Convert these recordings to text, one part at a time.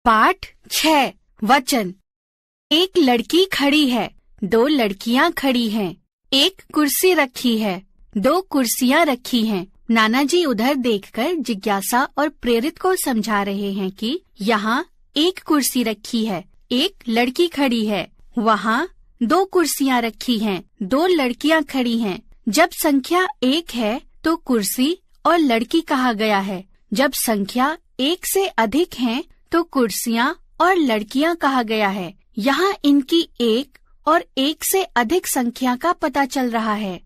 पाठ 6 वचन। एक लड़की खड़ी है, 2 लड़कियां खड़ी हैं, एक कुर्सी रखी है, 2 कुर्सियां रखी हैं। नाना जी उधर देखकर जिज्ञासा और प्रेरित को समझा रहे हैं कि यहाँ एक कुर्सी रखी है, एक लड़की खड़ी है, वहाँ 2 कुर्सियां रखी हैं, 2 लड़कियां खड़ी हैं। जब संख्या 1 है तो कुर्सी और लड़की कहा गया है। जब संख्या 1 से अधिक है तो कुर्सियां और लड़कियां कहा गया है। यहाँ इनकी 1 और 1 से अधिक संख्या का पता चल रहा है।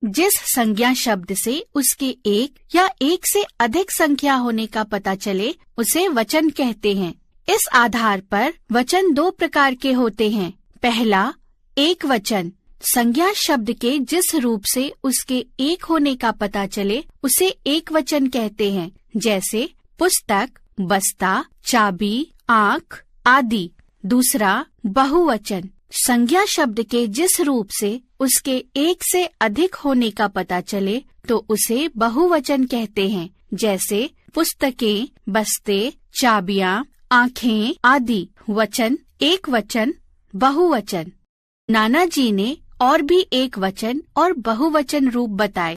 जिस संज्ञा शब्द से उसके 1 या 1 से अधिक संख्या होने का पता चले उसे वचन कहते हैं। इस आधार पर वचन 2 प्रकार के होते हैं। पहला, एक वचन। संज्ञा शब्द के जिस रूप से उसके 1 होने का पता चले उसे एक वचन कहते हैं, जैसे पुस्तक, बस्ता, चाबी, आँख आदि। दूसरा, बहुवचन। संज्ञा शब्द के जिस रूप से उसके 1 से अधिक होने का पता चले तो उसे बहुवचन कहते हैं, जैसे पुस्तकें, बस्ते, चाबियाँ, आँखें आदि। वचन, एक वचन, बहुवचन। नाना जी ने और भी एक वचन और बहुवचन रूप बताए।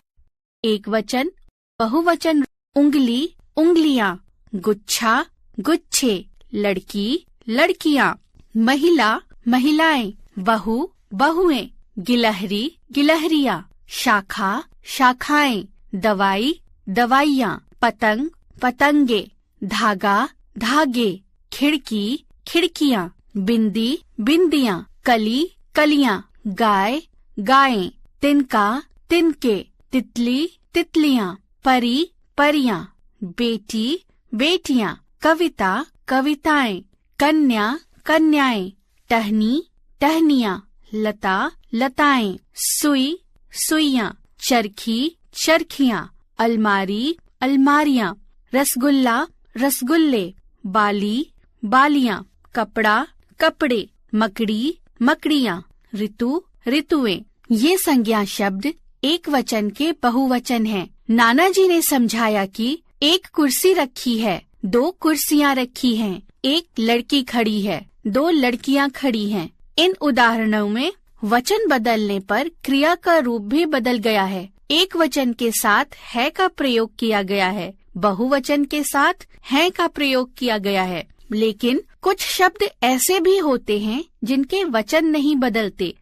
एक वचन, बहुवचन। उंगली, उंगलियाँ, गुच्छा, गुच्छे, लड़की, लड़कियाँ, महिला, महिलाएं, बहू, बहुएं, गिलहरी, गिलहरियाँ, शाखा, शाखाएं, दवाई, दवाइयाँ, पतंग, पतंगे, धागा, धागे, खिड़की, खिड़कियाँ, बिंदी, बिंदियाँ, कली, कलियाँ, गाय, गायें, तिनका, तिनके, तितली, तितलियाँ, परी, परियाँ, बेटी, बेटियाँ, कविता, कविताएं, कन्या, कन्याएं, टहनी, टहनियाँ, लता, लताएं, सुई, सुइयाँ, चरखी, चरखियाँ, अलमारी, अलमारियाँ, रसगुल्ला, रसगुल्ले, बाली, बालियाँ, कपड़ा, कपड़े, मकड़ी, मकड़ियाँ, ऋतु, ऋतुएं। ये संज्ञा शब्द एक वचन के बहुवचन हैं। नाना जी ने समझाया कि एक कुर्सी रखी है, 2 कुर्सियां रखी हैं, एक लड़की खड़ी है, 2 लड़कियां खड़ी हैं। इन उदाहरणों में वचन बदलने पर क्रिया का रूप भी बदल गया है। एक वचन के साथ है का प्रयोग किया गया है, बहुवचन के साथ है का प्रयोग किया गया है। लेकिन कुछ शब्द ऐसे भी होते हैं जिनके वचन नहीं बदलते,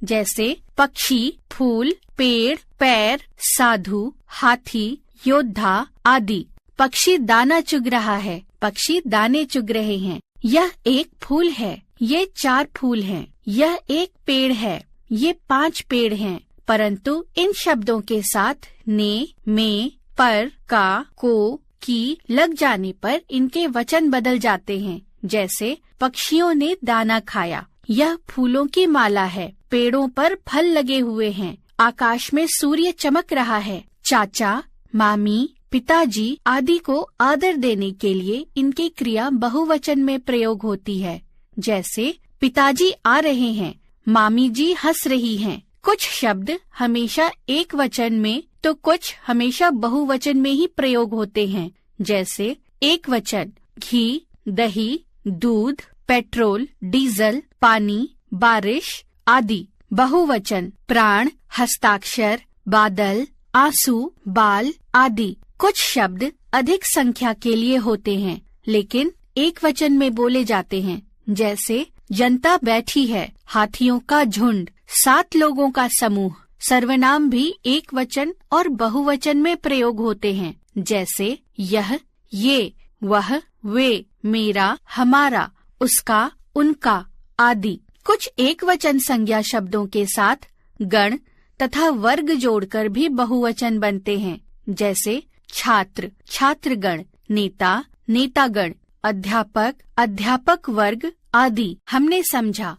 जैसे पक्षी, फूल, पेड़, पैर, साधु, हाथी, योद्धा आदि। पक्षी दाना चुग रहा है, पक्षी दाने चुग रहे हैं। यह एक फूल है, ये 4 फूल हैं। यह एक पेड़ है, ये 5 पेड़ हैं। परंतु इन शब्दों के साथ ने, में, पर, का, को, की लग जाने पर इनके वचन बदल जाते हैं, जैसे पक्षियों ने दाना खाया। यह फूलों की माला है, पेड़ों पर फल लगे हुए हैं, आकाश में सूर्य चमक रहा है। चाचा, मामी, पिताजी आदि को आदर देने के लिए इनकी क्रिया बहुवचन में प्रयोग होती है, जैसे पिताजी आ रहे हैं, मामी जी हंस रही हैं। कुछ शब्द हमेशा एक वचन में तो कुछ हमेशा बहुवचन में ही प्रयोग होते हैं, जैसे एक वचन घी, दही, दूध, पेट्रोल, डीजल, पानी, बारिश आदि। बहुवचन प्राण, हस्ताक्षर, बादल, आंसू, बाल आदि। कुछ शब्द अधिक संख्या के लिए होते हैं लेकिन एक वचन में बोले जाते हैं, जैसे जनता बैठी है, हाथियों का झुंड, 7 लोगों का समूह। सर्वनाम भी एक वचन और बहुवचन में प्रयोग होते हैं, जैसे यह, ये, वह, वे, मेरा, हमारा, उसका, उनका आदि। कुछ एक वचन संज्ञा शब्दों के साथ गण तथा वर्ग जोड़कर भी बहुवचन बनते हैं, जैसे छात्र, छात्रगण, नेता, नेतागण, अध्यापक, अध्यापक वर्ग आदि। हमने समझा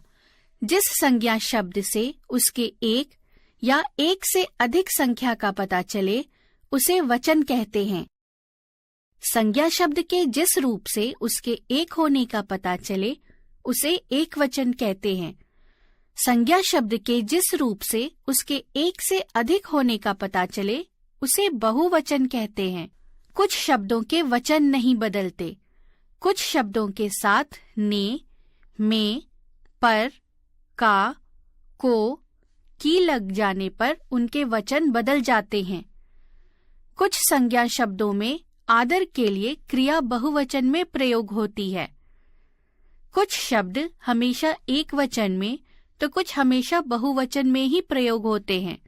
जिस संज्ञा शब्द से उसके 1 या 1 से अधिक संख्या का पता चले उसे वचन कहते हैं। संज्ञा शब्द के जिस रूप से उसके 1 होने का पता चले उसे एक वचन कहते हैं। संज्ञा शब्द के जिस रूप से उसके 1 से अधिक होने का पता चले उसे बहुवचन कहते हैं। कुछ शब्दों के वचन नहीं बदलते, कुछ शब्दों के साथ ने, में, पर, का, को, की लग जाने पर उनके वचन बदल जाते हैं। कुछ संज्ञा शब्दों में आदर के लिए क्रिया बहुवचन में प्रयोग होती है। कुछ शब्द हमेशा एक वचन में तो कुछ हमेशा बहुवचन में ही प्रयोग होते हैं।